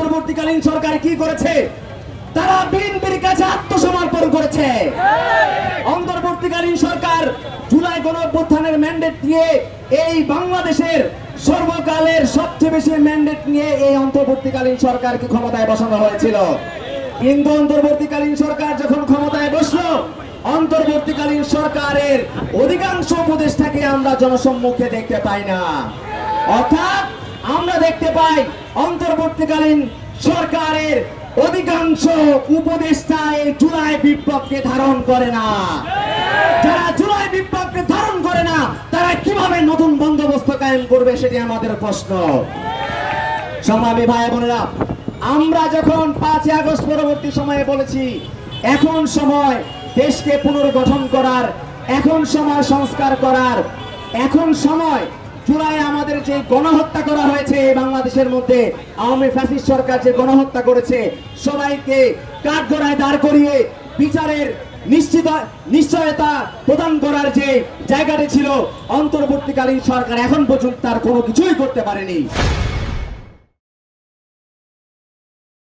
অন্তর্বর্তীকালীন সরকার কি করেছে? তারা বিএনপির কাছে আত্মসমর্পণ করেছে। অন্তর্বর্তীকালীন সরকার জুলাই গণঅভ্যুত্থানের ম্যান্ডেট দিয়ে এই বাংলাদেশের সর্বকালের সবচেয়ে বেশি ম্যান্ডেট নিয়ে এই অন্তর্বর্তীকালীন সরকারকে ক্ষমতায় বসানো হয়েছিল। কিন্তু অন্তর্বর্তীকালীন সরকার যখন ক্ষমতায় বসলো, অন্তর্বর্তীকালীন সরকারের অধিকাংশ উপদেষ্টাকে আমরা জনসম্মুখে দেখতে পাই না। অর্থাৎ আমরা দেখতে পাই অন্তর্বর্তীকালীন সরকারের অধিকাংশ উপদেষ্টা এই জুলাই বিপ্লবকে ধারণ করে না। যারা জুলাই বিপ্লবকে ধারণ করে না, তারা কিভাবে নতুন বন্দোবস্ত কায়েম করবে, সেটি আমাদের প্রশ্ন। সংগ্রামী ভাই বোনেরা, আমরা যখন 5 আগস্ট পরবর্তী সময়ে বলেছি এখন সময় দেশকে পুনর্গঠন করার, এখন সময় সংস্কার করার, এখন সময় জুলাই আমাদের যে গণহত্যা করা হয়েছে বাংলাদেশের মধ্যে, আওয়ামী ফ্যাসিস্ট সরকার যে গণহত্যা করেছে, সবাইকে কাঠগড়ায় দাঁড় করিয়ে বিচারের নিশ্চয়তা প্রদান করার যে জায়গাটি ছিল, অন্তর্বর্তীকালীন সরকার এখন পর্যন্ত তার কোনো কিছুই করতে পারেনি।